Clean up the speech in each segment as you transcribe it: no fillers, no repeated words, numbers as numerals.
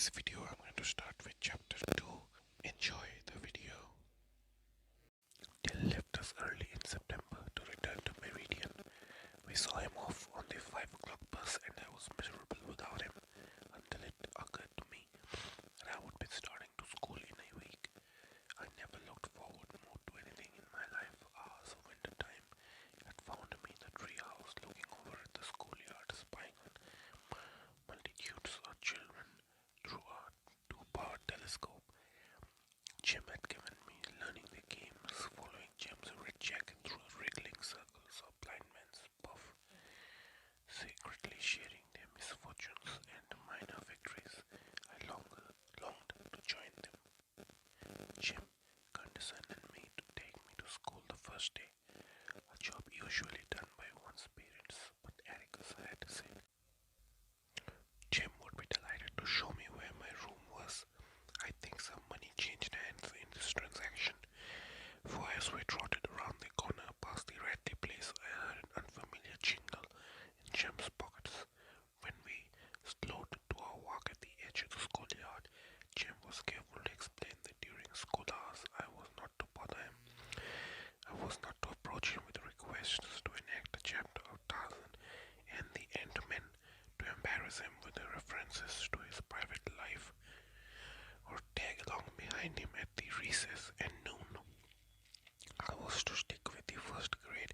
today's video, I'm going to start with chapter 2. Enjoy the video. Till left us early in September to return to Meridian. We saw him off on the 5 o'clock bus, and I was miserable without him until it occurred to me that I would be starting to school in a week. I never looked forward more to anything in my life. Hours of winter time had found me in the treehouse looking over at the schoolyard, spying on multitudes of children through a two-power telescope. Jim had given me learning the games, following Jim's red jacket through wriggling circles of blind man's puff, secretly sharing their misfortunes and minor victories. I longed to join them. Jim condescended me to take me to school the first day, a job usually done by one's parents, but Erica's had to say. Jim would be delighted to show me where my room was. I think some money changed hands in this transaction, for as we trotted around the corner past the Radley place, I heard an unfamiliar jingle in Jim's pockets. When we slowed to our walk at the edge of the schoolyard, Jim was careful to explain that during school hours I was not to bother him. I was not to approach him with requests to enact a chapter of Tarzan and the Ant-Men, to embarrass him with the references to his private life, or tag along behind him at the recess and noon. I was to stick with the first grade,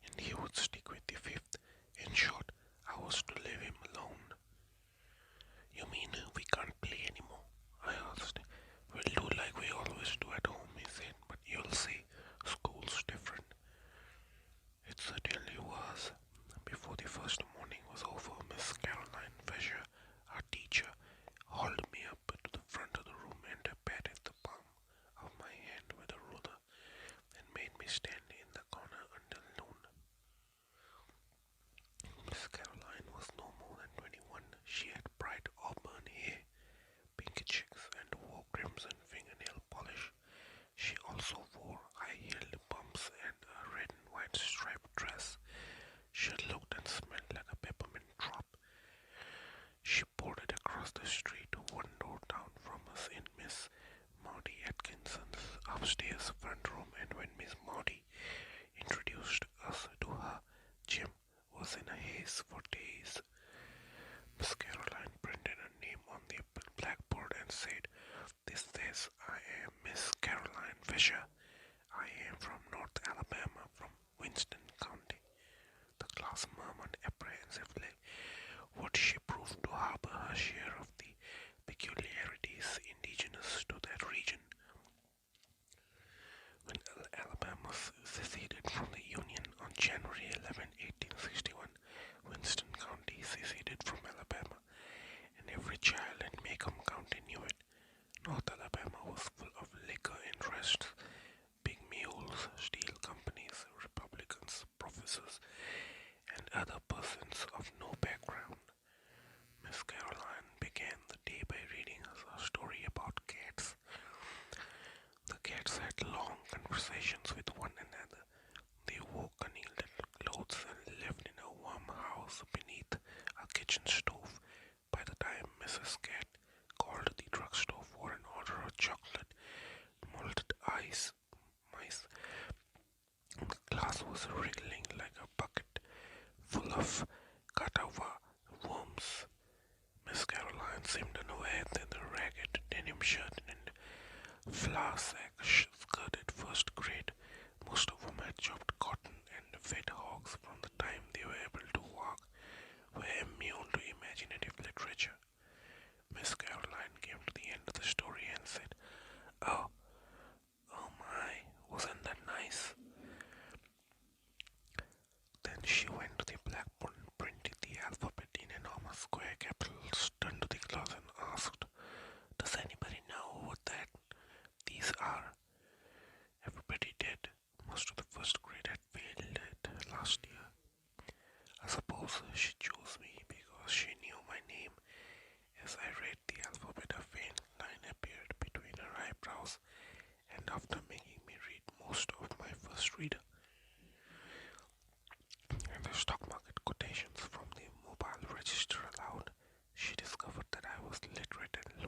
and he would stick with the fifth. In short, I was to leave him alone. You mean we can't play anymore? I asked. We'll do like we always do at home, he said, but you'll see, school's different. It certainly was. Before the first morning was over, Miss Caroline Fisher, our teacher, hauled me up to the front of the room and patted the palm of my hand with a ruler and made me stand in the corner until noon. Miss Caroline was no more than 21. She had bright auburn hair, pink cheeks, and wore crimson fingernail polish. She also wore high-heeled pumps and a red and white striped dress. She looked and smelled like a peppermint drop. She boarded across the street, one door down from us, in Miss Maudie Atkinson's upstairs front room, and when Miss Maudie introduced us to her, Jim was in a haze for days. Miss Caroline printed her name on the blackboard and said, "This says I am Miss Caroline Fisher. I am from North Alabama, from Winston County." The class murmured apprehensively. Would she prove to harbor her share of the peculiarities indigenous to that region? When Alabama seceded from the Union on January 11, 1861, Winston County seceded from Alabama, and every child in Macomb County knew it. North Alabama was full of liquor interests, big mules, steel companies, Republicans, professors, and other persons of no background. Miss Caroline began the day by reading us a story about cats. The cats had long conversations with one another. They wore cunning little clothes and lived in a warm house beneath a kitchen stove. By the time Mrs. Cat called the drugstore for an order of chocolate, malted mice, the glass was wriggling like a bucket full of catawa worms. Miss Caroline seemed unaware that the ragged denim shirt and flour sack skirted first grade. Most of them had chopped cotton and fed hogs from the time they were able to walk, were immune to imaginative literature. Miss Caroline came to the end of the story and said, "Oh, oh my, wasn't that nice?" Then she went to the blackboard and printed the alphabet in enormous square capitals, turned to the class and asked, "Does anybody know what these are?" Everybody did. Most of the first grade had failed it last year. I suppose she chose me because she knew my name. As I read the alphabet, a faint line appeared between her eyebrows, and after making me read most of my first reader and the stock market quotations from the mobile register aloud, she discovered that I was literate and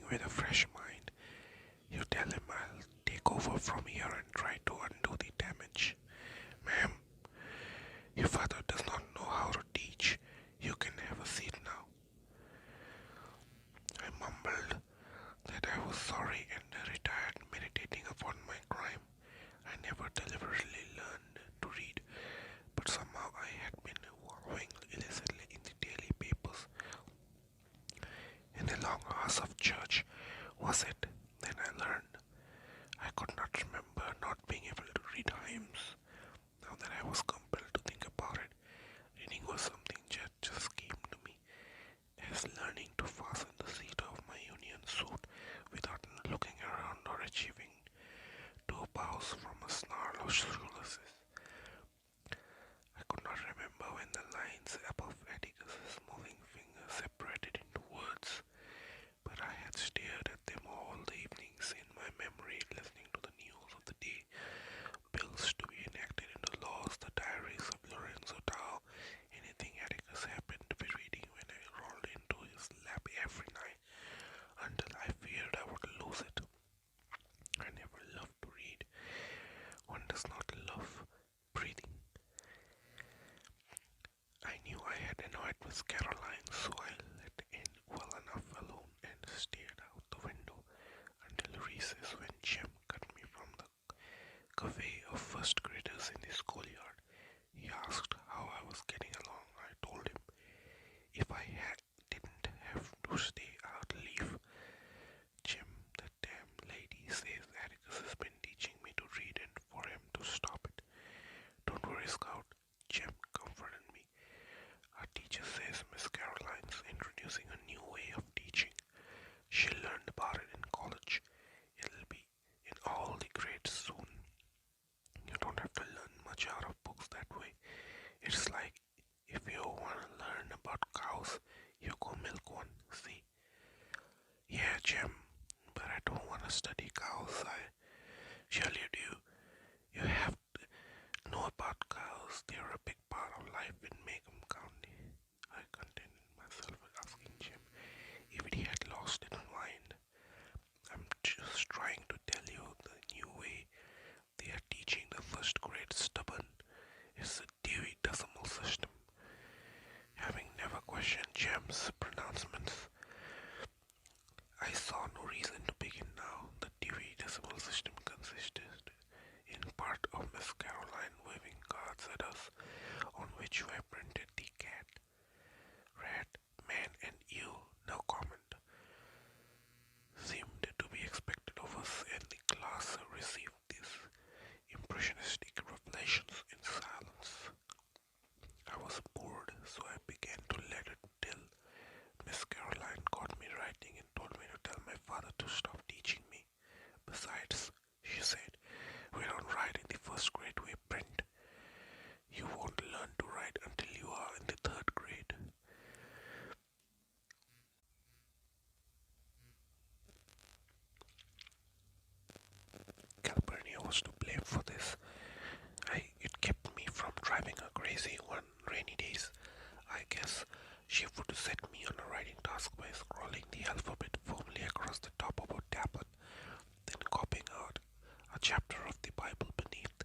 with a fresh mind. You tell him I'll take over from here and try to undo the damage. Ma'am, your father does not know how to teach. You can have a seat now. I mumbled that I was sorry and retired, meditating upon my crime. I never deliberately learned to read, but somehow I had been wallowing illicitly in the daily papers. In the long hours of church, was it? Then I learned. I could not remember not being able to read hymns. Now that I was compelled to think about it, reading was something that just came to me, as learning to fasten the seat of my union suit without looking around or achieving two bows from a snarl of shoelaces. I could not remember when the lines above Atticus's moving fingers separated into words, but I had stared at them all the evenings in my memory, listening to the news of the day, bills to be enacted into laws, the diaries of Lorenzo Dow, anything Atticus happened to be reading when I rolled into his lap every night, until I feared I would lose it. I never loved to read. One does not love breathing. I knew I had annoyed Miss Caroline, so I let in well enough alone and stared out the window until recess, when Jim cut me from the café of first graders in the schoolyard. He asked how I was getting along. I told him if didn't have to stay, I'd leave. Jim, the damn lady says Atticus has been teaching me to read and for him to stop it. Don't worry, Scout. Jim comforted me. Our teacher says Miss Caroline's introducing a new way of teaching. She learned about it in college. It'll be in all the grades soon. You don't have to learn much out of books that way. It's like if you want to learn about cows, you go milk one, see? Yeah, Jim, but I don't want to study cows. Surely you do. You have to know about cows. They're a big part of life in Macomb County. I contented myself with asking Jim if he had lost his mind. I'm just trying to tell you the new way they are teaching the first grade stubborn. It's a Dewey Decimal System. Having never questioned Jim's pronouncements, I saw no reason to begin now. The Dewey Decimal System consisted in part of Miss Caroline waving cards at us, on which were printed the cat, rat, man, and you, no comment, seemed to be expected of us, and the class received these impressionistic revelations in silence. I was bored, so I began to let it till Miss Caroline caught me writing and told me to tell my father to stop teaching me. Besides, she said, we don't write in the first grade, we print. You won't learn to write until you are in the third grade. Calpurnia was to blame for this. It kept me from driving her crazy one rainy days. I guess she would set me on a writing task by scrawling the alphabet firmly across the top of a tablet, then copying out a chapter of the Bible beneath.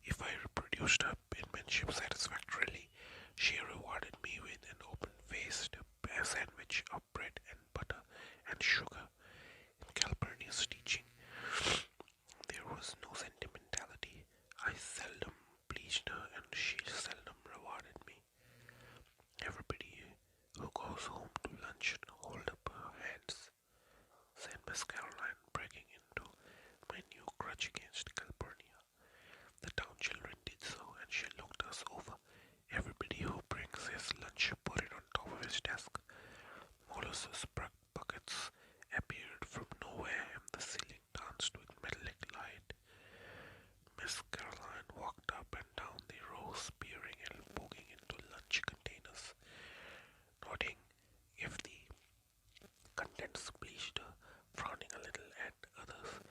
If I reproduced her penmanship satisfactorily, she rewarded me with an open-faced sandwich of bread and butter and sugar. In Calpurnia's teaching, there was no sentimentality. I seldom pleased her and she seldom rewarded me. Everybody who goes home to lunch should hold up her hands, said Miss Caroline, breaking into my new grudge against Calpurnia. The town children did so, and she looked us over. Everybody who brings his lunch put it on top of his desk. Molasses buckets appeared from nowhere, and the ceiling danced with metallic light. Miss Caroline walked up and down the rows, peering and poking into lunch containers, noting if the contents pleased her, frowning a little at others.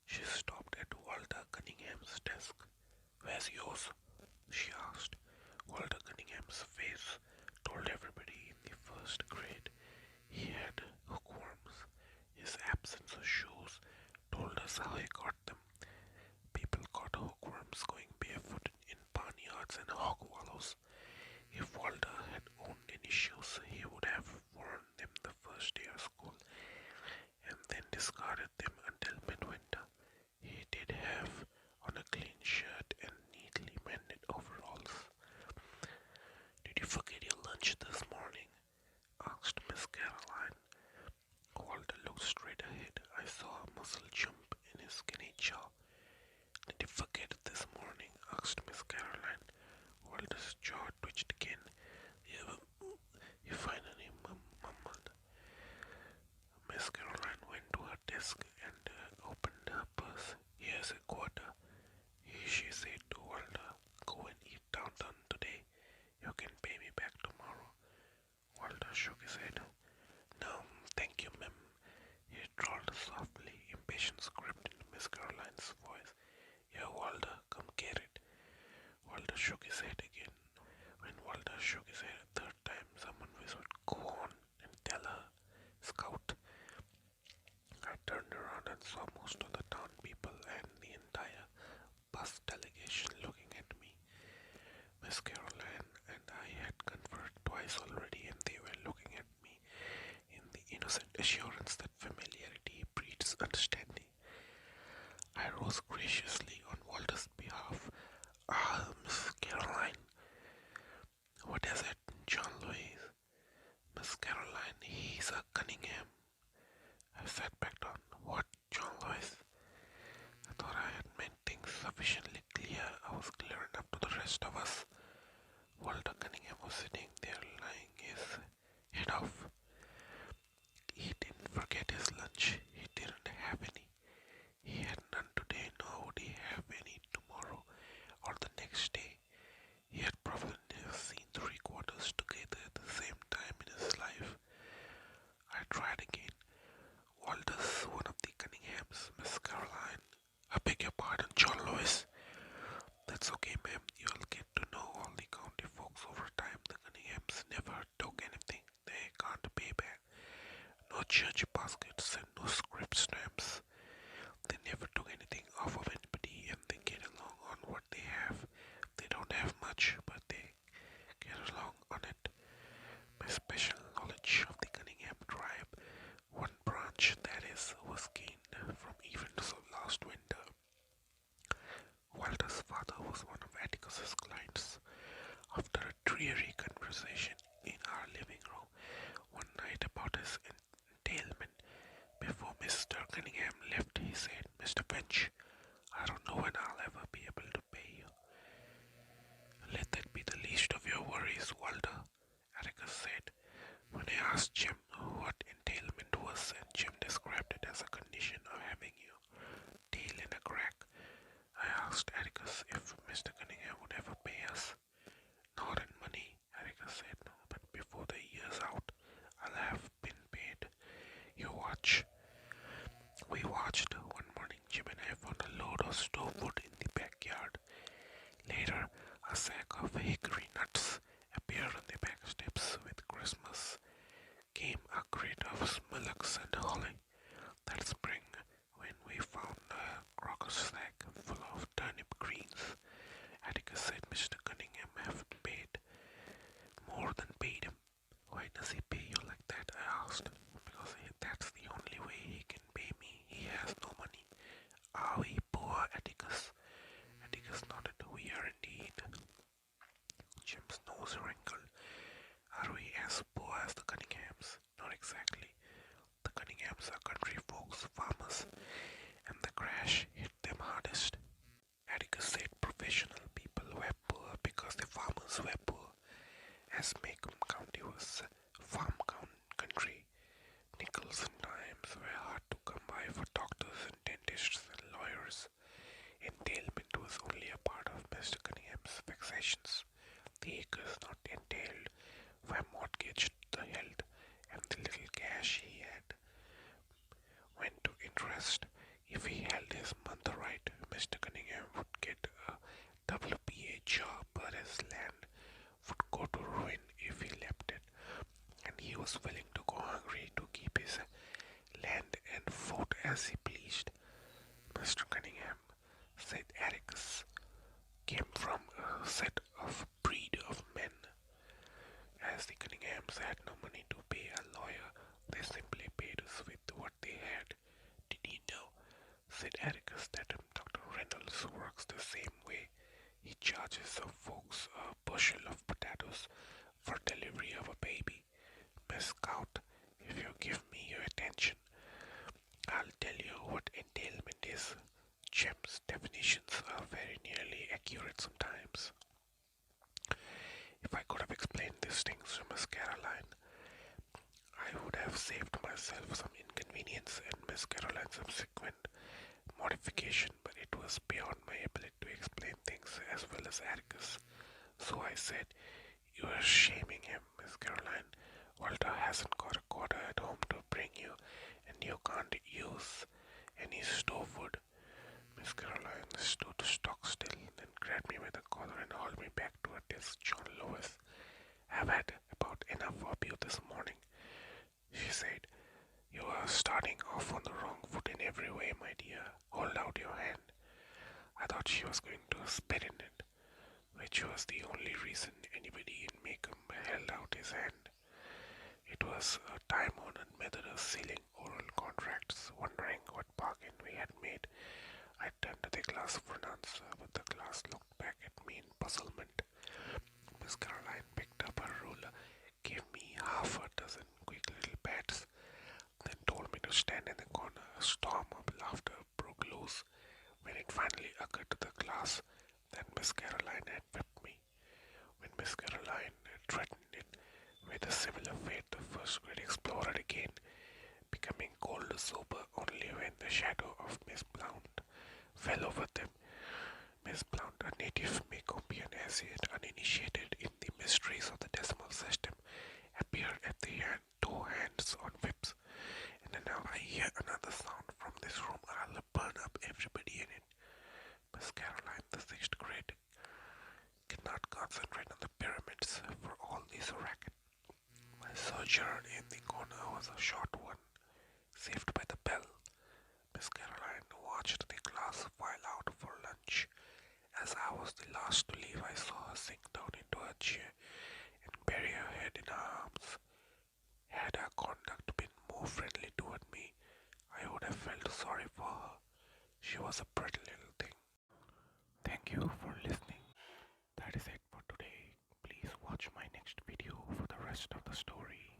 She stopped at Walter Cunningham's desk. Where's yours? She asked. Walter Cunningham's face told everybody in the first grade he had hookworms. muscle jump in his skinny jaw. Did you forget it this morning? Asked Miss Caroline. Walter's jaw twitched again. You, you finally mumbled. Miss Caroline went to her desk and opened her purse. Here's a quarter. She said to Walter, go and eat downtown today. You can pay me back tomorrow. Walter shook his head. No, thank you, ma'am. He drawled softly. Impatience crept into Miss Caroline's voice. Here, Walter, come get it. Walter shook his head again. When Walter shook his head a third time, someone whispered, go on and tell her, Scout. I turned around and saw most of the town people and the entire bus delegation looking at me. Miss Caroline and I had conferred twice already, and they were looking at me in the innocent assurance that familiarity breeds understanding. I rose graciously on Walter's behalf. Miss Caroline. What is it, John Louis? Miss Caroline, he's a Cunningham. I sat back down. What, John Louis? I thought I had made things sufficiently clear. I was clear enough to the rest of us. Walter Cunningham was sitting there lying his head off. He didn't forget his lunch. He didn't have any. He had none today, nor would he have any tomorrow or the next day. He had probably never seen three quarters together at the same time in his life. I tried again. Walter's one of the Cunninghams, Miss Caroline. I beg your pardon, John Louis. That's okay, ma'am. You'll get to know all the county folks over time. The Cunninghams never took anything they can't pay back. No church baskets and no script stamps. They never took anything off of anybody, and they get along on what they have. They don't have much, but they get along on it. My special knowledge of the Cunningham tribe, one branch that is, was gained from events of last winter. Walter's father was one of Atticus's clients. After a dreary conversation in our living room one night about his entailment, before Mr. Cunningham left, he said, Mr. Finch, I don't know when I'll ever be able to pay you. Let that be the least of your worries, Walter, Atticus said. When I asked Jim what entailment was, and Jim described it as a condition of having your tail in a crack, I asked Atticus if Mr. Cunningham would ever pay us. Not in money, Atticus said, but before the year's out, I'll have been paid. You watch. We watched. One morning, Jim and I found a load of stove wood in the backyard. Later, a sack of hickory nuts appeared on the back steps. With Christmas came a crate of smilax and holly. That spring, when we found a crocus sack full of turnip greens, Atticus said Mr. Cunningham haven't paid. More than paid him. Why does he pay you like that? I asked. Because that's the only way he can pay me. He has no money. Are we poor, Atticus? Atticus nodded. We are indeed. Jim's nose wrinkled. Are we as poor as the Cunninghams? Not exactly. The Cunninghams are country folks, farmers, and the crash hit them hardest. Atticus said professional people were poor because the farmers were poor, as Macomb County was farm country. Nickels and dimes were hard to come by for doctors and dentists and lawyers. Entailment was only a part of Mr. Cunningham's vexations. The acres not entailed were mortgaged to held, and the little cash he had went to interest. If he held his month right, Mr. Cunningham would get a WPA job, but his land would go to ruin if he left it, and he was willing to go hungry to keep his land and vote as he pleased. Mr. Cunningham, said Atticus, came from a set of breed of men. As the Cunninghams had no money to pay a lawyer, they simply paid us with what they had. Did you know, said Atticus, that Dr. Reynolds works the same way. He charges of folks a bushel of potatoes for delivery of a baby. Miss Scout, if you give me your attention, I'll tell you what these gems definitions are very nearly accurate sometimes. If I could have explained these things to Miss Caroline, I would have saved myself some inconvenience and Miss Caroline's subsequent modification, but it was beyond my ability to explain things as well as Atticus. So I said, "You are shaming him, Miss Caroline. Walter hasn't got a quarter at home to bring you, and you can't use any stove wood." Miss Caroline stood stock still, then grabbed me by the collar and hauled me back to her desk. "John Lewis, I've had about enough of you this morning," she said. "You are starting off on the wrong foot in every way, my dear. Hold out your hand." I thought she was going to spit in it, which was the only reason anybody in Macomb held out his hand. It was a time-honored method of sealing oral contracts. Wondering what bargain we had made, I turned to the class for an answer, but the class looked back at me in puzzlement. Miss Caroline picked up her ruler, gave me half a dozen quick little pats, then told me to stand in the corner. A storm of laughter broke loose when it finally occurred to the class that Miss Caroline had whipped me. When Miss Caroline had threatened it with a similar fate, the first grade explored again, becoming cold sober only when the shadow of Miss Blount fell over them. Miss Blount, a native Macombian as yet uninitiated in the mysteries of the decimal system, appeared at the end, two hands on whips. And now I hear another sound from this room. I'll burn up everybody in it. Miss Caroline, the sixth grade, cannot concentrate on the pyramids for all this racket. My sojourn in the corner was a short one, saved by the bell. Miss Caroline watched the class file out for lunch. As I was the last to leave, I saw her sink down into her chair and bury her head in her arms. Had her conduct been more friendly toward me, I would have felt sorry for her. She was a pretty little thing. Thank you for listening. That is it for today. Please watch my next video for the rest of the story.